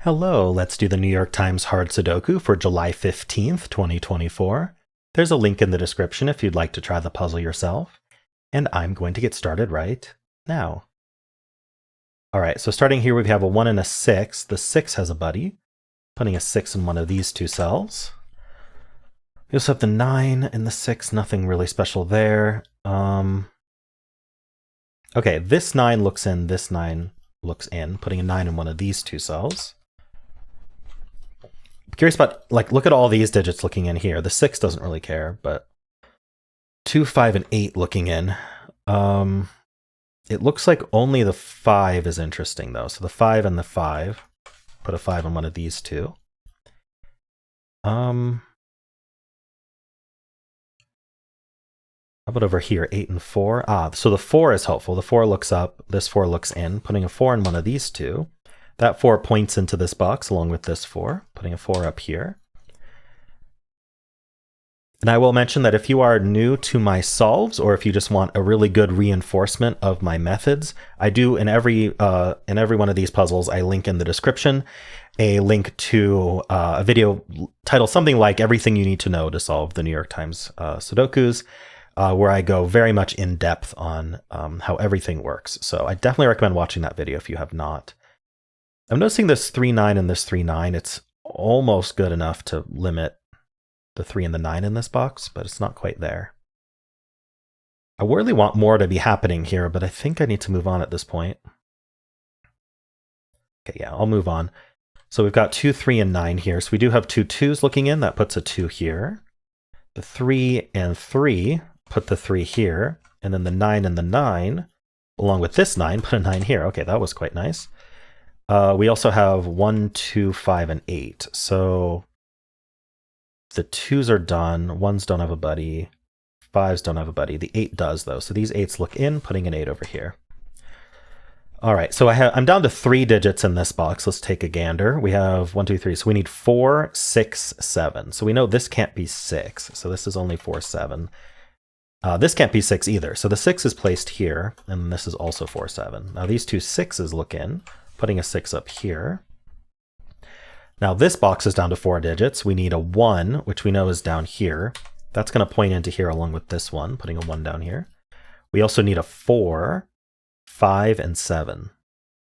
Hello, let's do the New York Times Hard Sudoku for July 15th, 2024. There's a link in the description if you'd like to try the puzzle yourself, and I'm going to get started right now. All right, so starting here, we have a 1 and a 6. The 6 has a buddy, putting a 6 in one of these two cells. We also have the 9 and the 6, nothing really special there. Okay, this 9 looks in, this 9 looks in, putting a 9 in one of these two cells. Curious about, like, look at all these digits looking in here. The 6 doesn't really care, but 2, 5, and 8 looking in. It looks like only the 5 is interesting, though. So the 5 and the 5. Put a 5 on one of these two. How about over here, 8 and 4? So the 4 is helpful. The 4 looks up, this 4 looks in, putting a 4 in one of these two. That 4 points into this box along with this 4, putting a 4 up here. And I will mention that if you are new to my solves, or if you just want a really good reinforcement of my methods, I do in every one of these puzzles, I link in the description a link to a video titled something like Everything You Need to Know to Solve the New York Times Sudokus, where I go very much in depth on how everything works. So I definitely recommend watching that video if you have not. I'm noticing this 3, 9 and this 3, 9. It's almost good enough to limit the 3 and the 9 in this box, but it's not quite there. I really want more to be happening here, but I think I need to move on at this point. Okay, yeah, I'll move on. So we've got 2, 3, and 9 here. So we do have two 2s looking in. That puts a 2 here. The 3 and 3 put the 3 here. And then the 9 and the 9, along with this 9, put a 9 here. Okay, that was quite nice. We also have 1, 2, 5, and 8. So the 2s are done. 1s don't have a buddy. 5s don't have a buddy. The 8 does, though. So these 8s look in, putting an 8 over here. All right, so I'm down to 3 digits in this box. Let's take a gander. We have 1, 2, 3. So we need 4, 6, 7. So we know this can't be 6. So this is only 4, 7. This can't be 6 either. So the 6 is placed here, and this is also 4, 7. Now these two 6s look in, putting a 6 up here. Now this box is down to 4 digits. We need a 1, which we know is down here. That's going to point into here along with this one, putting a 1 down here. We also need a 4, 5, and 7.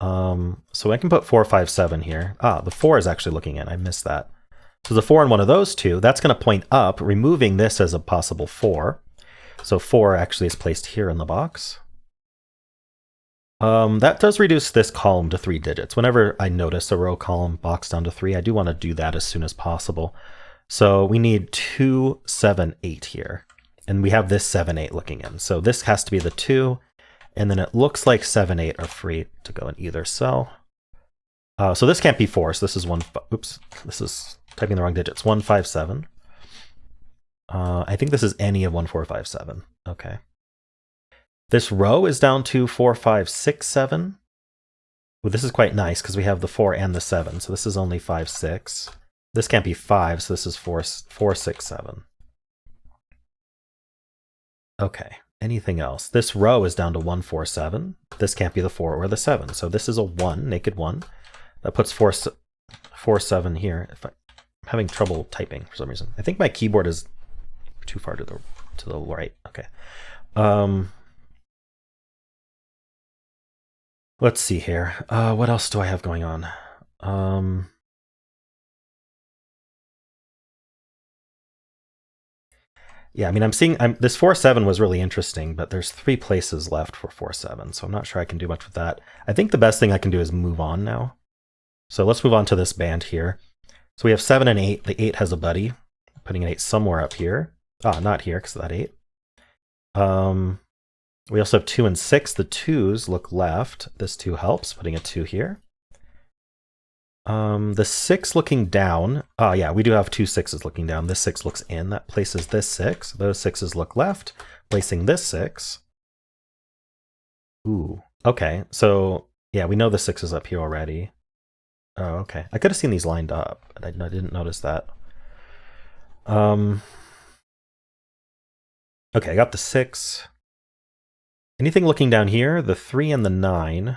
So I can put 4, 5, 7 here. The 4 is actually looking in. I missed that. So the 4 in one of those two, that's going to point up, removing this as a possible 4. So 4 actually is placed here in the box. That does reduce this column to 3 digits. Whenever I notice a row column box down to 3, I do want to do that as soon as possible. So we need 2, 7, 8 here. And we have this 7, 8 looking in. So this has to be the 2. And then it looks like 7, 8 are free to go in either cell. So this can't be 4. So this is 1. Oops, this is typing the wrong digits. 1, 5, 7. I think this is any of 1, 4, 5, 7. Okay. This row is down to 4, 5, 6, 7. Well, this is quite nice because we have the 4 and the 7. So this is only 5, 6. This can't be 5, so this is 4, 6, 7. Okay. Anything else? This row is down to 1, 4, 7. This can't be the 4 or the 7. So this is a 1, naked 1. That puts 4, 7 here. I'm having trouble typing for some reason. I think my keyboard is too far to the right. Okay. Let's see here. What else do I have going on? Yeah, I mean, I'm seeing this 4, 7 was really interesting, but there's 3 places left for 4, 7, so I'm not sure I can do much with that. I think the best thing I can do is move on now. So let's move on to this band here. So we have 7 and 8. The 8 has a buddy, putting an 8 somewhere up here. Not here because of that 8. We also have 2 and 6. The 2s look left. This 2 helps, putting a 2 here. The 6 looking down. Yeah, we do have 2 6s looking down. This 6 looks in. That places this 6. Those 6s look left, placing this 6. Ooh, okay. So, yeah, we know the 6 is up here already. Oh, okay. I could have seen these lined up, but I didn't notice that. Okay, I got the 6. Anything looking down here? The 3 and the 9.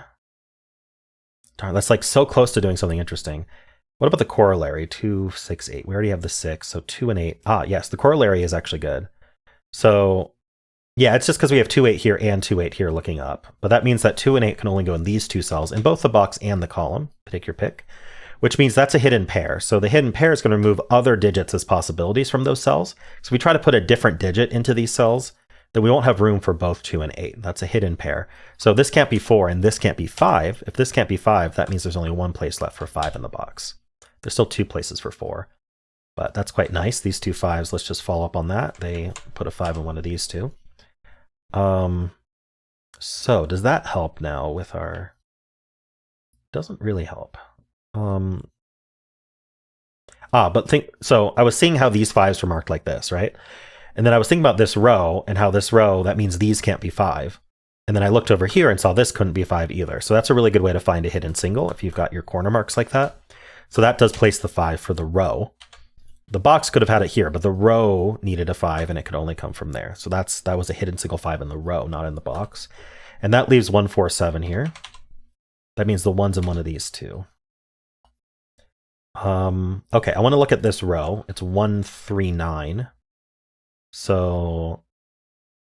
Darn, that's like so close to doing something interesting. What about the corollary? 2, 6, 8. We already have the 6, so 2 and 8. Ah, yes, the corollary is actually good. So, yeah, it's just because we have 2, 8 here and 2, 8 here looking up. But that means that 2 and 8 can only go in these two cells, in both the box and the column. Take your pick. Which means that's a hidden pair. So the hidden pair is going to remove other digits as possibilities from those cells. So if we try to put a different digit into these cells, then we won't have room for both 2 and 8. That's a hidden pair. So this can't be 4 and this can't be 5. If this can't be 5, that means there's only one place left for 5 in the box. There's still 2 places for 4. But that's quite nice. These two 5s, let's just follow up on that. They put a 5 in one of these two. So does that help now with our... Doesn't really help. So I was seeing how these 5s were marked like this, right? And then I was thinking about this row and how this row, that means these can't be 5. And then I looked over here and saw this couldn't be 5 either. So that's a really good way to find a hidden single if you've got your corner marks like that. So that does place the 5 for the row. The box could have had it here, but the row needed a 5 and it could only come from there. So that was a hidden single 5 in the row, not in the box. And that leaves 1, 4, 7 here. That means the 1's in one of these two. Okay, I want to look at this row. It's 1, 3, 9. So,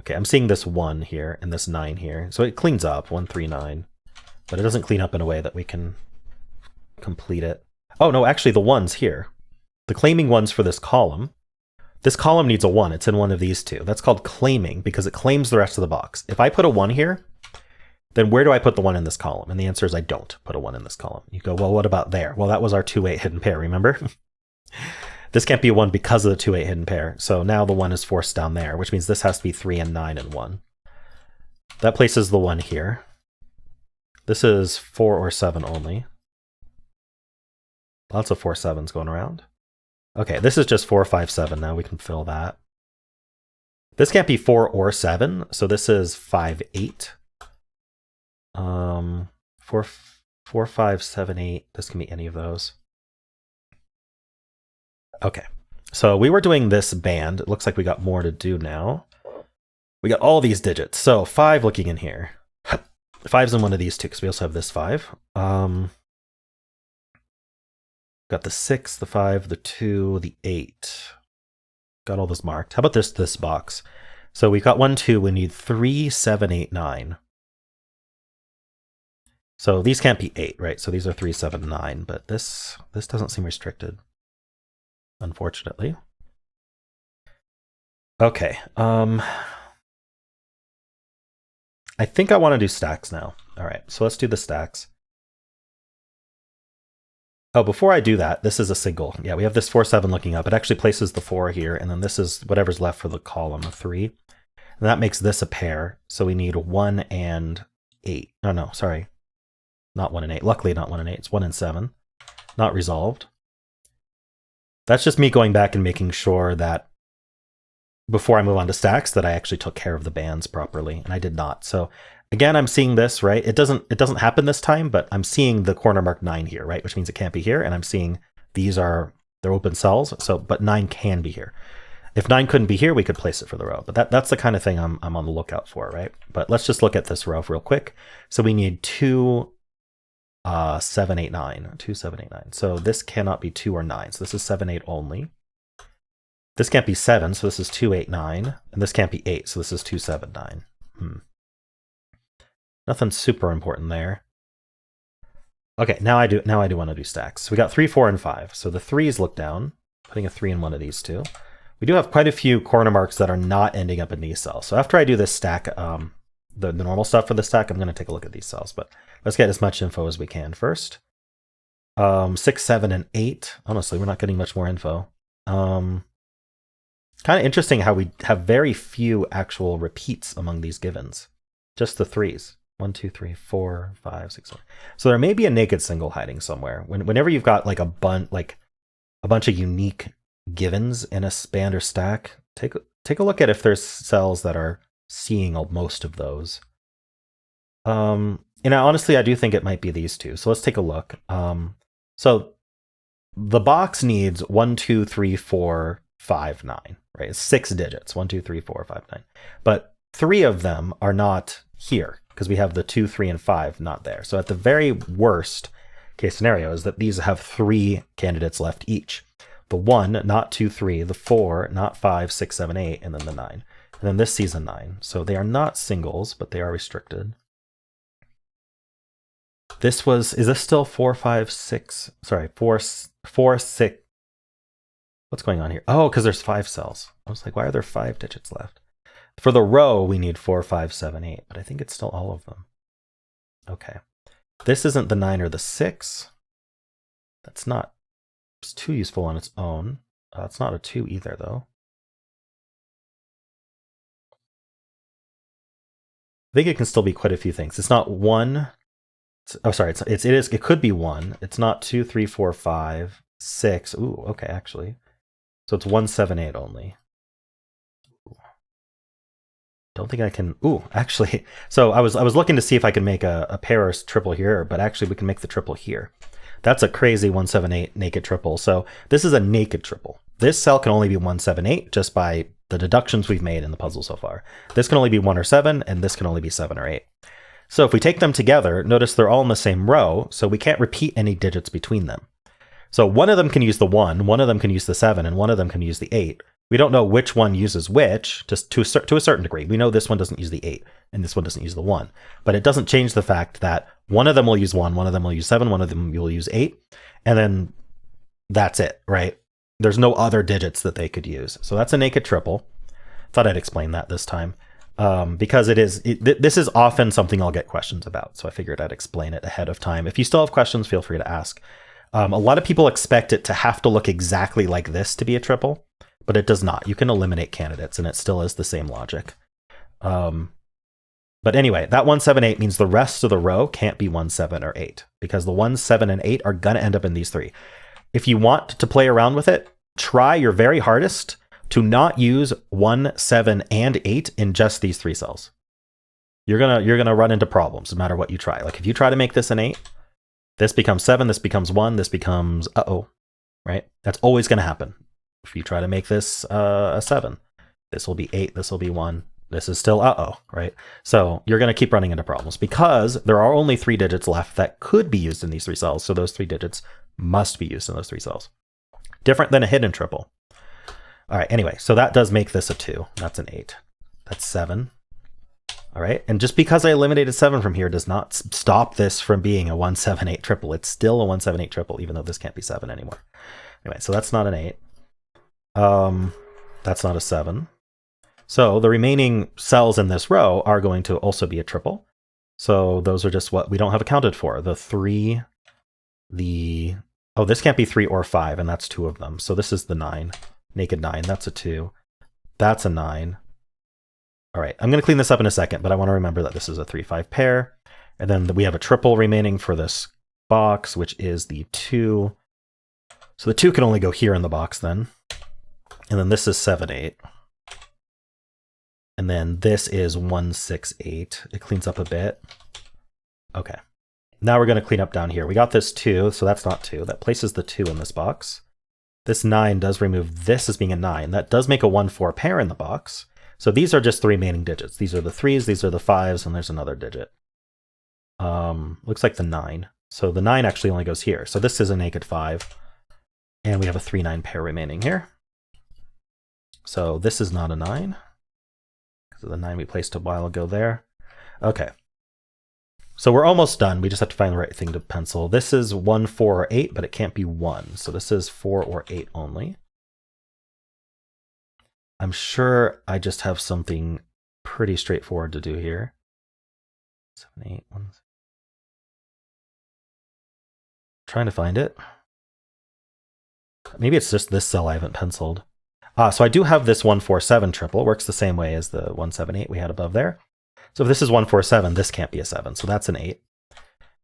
okay, I'm seeing this 1 here and this 9 here. So it cleans up, 1, 3, 9. But it doesn't clean up in a way that we can complete it. Oh, no, actually the 1's here. The claiming 1's for this column. This column needs a 1. It's in one of these two. That's called claiming because it claims the rest of the box. If I put a 1 here, then where do I put the 1 in this column? And the answer is I don't put a 1 in this column. You go, well, what about there? Well, that was our 2, 8 hidden pair, remember? This can't be a 1 because of the 2, 8 hidden pair. So now the 1 is forced down there, which means this has to be 3 and 9 and 1. That places the 1 here. This is 4 or 7 only. Lots of 4, 7s going around. Okay, this is just 4, 5, 7. Now we can fill that. This can't be 4 or 7, so this is 5, 8. 4, 5, 7, 8. This can be any of those. Okay, so we were doing this band. It looks like we got more to do now. We got all these digits. So 5 looking in here. 5's in one of these two because we also have this 5. Got the 6, the 5, the 2, the 8. Got all those marked. How about this box? So we've got 1, 2. We need 3, 7, 8, 9. So these can't be 8, right? So these are 3, 7, 9. But this doesn't seem restricted, unfortunately. Okay. I think I want to do stacks now. All right, so let's do the stacks. Oh, before I do that, this is a single. Yeah, we have this 4, 7 looking up. It actually places the 4 here, and then this is whatever's left for the column of 3. And that makes this a pair. So we need 1 and 8. Oh, no, sorry. Not 1 and 8. Luckily, not 1 and 8. It's 1 and 7. Not resolved. That's just me going back and making sure that before I move on to stacks that I actually took care of the bands properly, and I did not. So again, I'm seeing this, right? It doesn't happen this time, but I'm seeing the corner mark 9 here, right? Which means it can't be here, and I'm seeing they're open cells, but 9 can be here. If 9 couldn't be here, we could place it for the row. But that's the kind of thing I'm on the lookout for, right? But let's just look at this row real quick. So we need 2, 7, 8, 9. 2, 7, 8, 9. So this cannot be 2 or 9. So this is 7, 8 only. This can't be 7, so this is 2, 8, 9. And this can't be 8, so this is 2, 7, 9. Nothing super important there. Okay, now I do want to do stacks. So we got 3, 4, and 5. So the 3s look down, putting a 3 in one of these two. We do have quite a few corner marks that are not ending up in these cells. So after I do this stack, the normal stuff for the stack, I'm going to take a look at these cells. But let's get as much info as we can first. 6, 7, and 8. Honestly, we're not getting much more info. Kind of interesting how we have very few actual repeats among these givens. Just the 3s. 1, 2, 3, 4, 5, 6, 7. So there may be a naked single hiding somewhere. Whenever you've got like a bunch of unique givens in a band or stack, take a look at if there's cells that are seeing most of those. Honestly, I do think it might be these two. So let's take a look. So the box needs 1, 2, 3, 4, 5, 9, right? It's 6 digits. 1, 2, 3, 4, 5, 9. But 3 of them are not here because we have the 2, 3, and 5 not there. So at the very worst, case scenario is that these have 3 candidates left each. The 1, not 2, 3, the 4, not 5, 6, 7, 8, and then the 9. And then this sees a 9. So they are not singles, but they are restricted. This was, is this still 4, 5, 6? Sorry, 4, 6. What's going on here? Oh, because there's 5 cells. I was like, why are there 5 digits left? For the row, we need 4, 5, 7, 8, but I think it's still all of them. Okay. This isn't the 9 or the 6. That's not, it's too useful on its own. It's not a 2 either, though. I think it can still be quite a few things. It's not 1. Oh, sorry. It could be 1. It's not 2, 3, 4, 5, 6. Ooh, okay, actually. So it's 1, 7, 8 only. Don't think I can. Ooh, actually. So I was looking to see if I could make a pair or triple here, but actually we can make the triple here. That's a crazy 1, 7, 8 naked triple. So this is a naked triple. This cell can only be 1, 7, 8 just by the deductions we've made in the puzzle so far. This can only be 1 or 7, and this can only be 7 or 8. So if we take them together, notice they're all in the same row, so we can't repeat any digits between them. So one of them can use the 1, one of them can use the 7, and one of them can use the 8. We don't know which one uses which, just to a certain degree. We know this one doesn't use the 8, and this one doesn't use the 1. But it doesn't change the fact that one of them will use 1, one of them will use 7, one of them will use 8, and then that's it, right? There's no other digits that they could use. So that's a naked triple. Thought I'd explain that this time. Because this is often something I'll get questions about. So I figured I'd explain it ahead of time. If you still have questions, feel free to ask. A lot of people expect it to have to look exactly like this to be a triple, but it does not. You can eliminate candidates and it still is the same logic. But anyway, that 1, 7, 8 means the rest of the row can't be 1, 7, or 8 because the 1, 7, and 8 are going to end up in these 3. If you want to play around with it, try your very hardest to not use 1, 7, and 8 in just these 3 cells. You're gonna run into problems no matter what you try. Like if you try to make this an 8, this becomes 7, this becomes 1, this becomes right? That's always gonna happen. If you try to make this a 7, this will be 8, this will be 1, this is still right? So you're gonna keep running into problems because there are only 3 digits left that could be used in these 3 cells. So those 3 digits must be used in those 3 cells. Different than a hidden triple. All right, anyway, so that does make this a 2. That's an 8. That's 7. All right, and just because I eliminated 7 from here does not stop this from being a 1, 7, 8 triple. It's still a 1, 7, 8 triple, even though this can't be 7 anymore. Anyway, so that's not an 8. That's not a 7. So the remaining cells in this row are going to also be a triple. So those are just what we don't have accounted for. The 3, oh, this can't be 3 or 5, and that's 2 of them. So this is the 9. Naked 9, that's a 2. That's a 9. All right, I'm going to clean this up in a second, but I want to remember that this is a 3, 5 pair. And then we have a triple remaining for this box, which is the 2. So the 2 can only go here in the box then. And then this is 7, 8. And then this is 1, 6, 8. It cleans up a bit. Okay. Now we're going to clean up down here. We got this 2, so that's not 2. That places the 2 in this box. This 9 does remove this as being a 9. That does make a 1, 4 pair in the box. So these are just the remaining digits. These are the 3s, these are the 5s, and there's another digit. Looks like the 9. So the 9 actually only goes here. So this is a naked 5. And we have a 3, 9 pair remaining here. So this is not a 9. Because of the 9 we placed a while ago there. Okay. So we're almost done. We just have to find the right thing to pencil. This is 1, 4, or 8, but it can't be 1. So this is 4 or 8 only. I'm sure I just have something pretty straightforward to do here. 7, 8, 1. Trying to find it. Maybe it's just this cell I haven't penciled. So I do have this 1, 4, 7 triple. Works the same way as the 1, 7, 8 we had above there. So if this is 1, 4, 7, this can't be a 7. So that's an 8.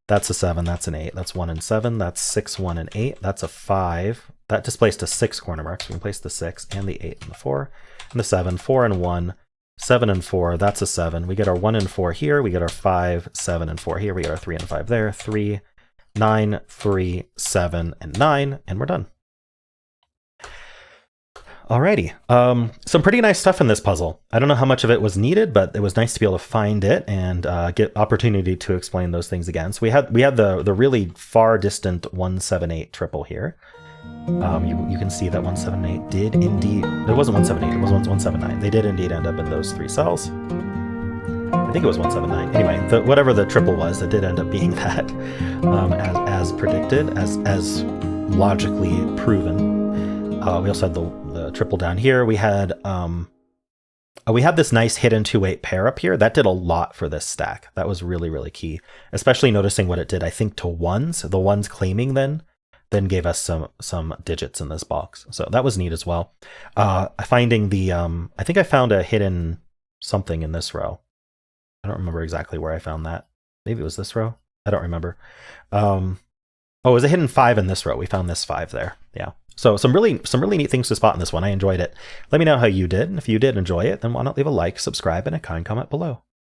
That's a 7. That's an 8. That's 1 and 7. That's 6, 1, and 8. That's a 5. That displaced a 6 corner mark. So we can place the 6 and the 8 and the 4 and the 7. 4 and 1. 7 and 4. That's a 7. We get our 1 and 4 here. We get our 5, 7, and 4 here. We get our 3 and 5 there. 3, 9, 3, 7, and 9. And we're done. Alrighty. Some pretty nice stuff in this puzzle. I don't know how much of it was needed, but it was nice to be able to find it and get opportunity to explain those things again. So we had the really far distant 178 triple here. You can see that 178 did indeed. It wasn't 178. It was 179. They did indeed end up in those 3 cells. I think it was 179. Anyway, whatever the triple was, it did end up being that, as predicted, as logically proven. We also had the triple down here. We had this nice hidden 2-8 pair up here. That did a lot for this stack. That was really, really key, especially noticing what it did, I think, to ones. The ones claiming then gave us some digits in this box. So that was neat as well. Finding the, I think I found a hidden something in this row. I don't remember exactly where I found that. Maybe it was this row. I don't remember. Oh, it was a hidden 5 in this row. We found this 5 there. Yeah. So some really neat things to spot in this one. I enjoyed it. Let me know how you did. And if you did enjoy it, then why not leave a like, subscribe, and a kind comment below.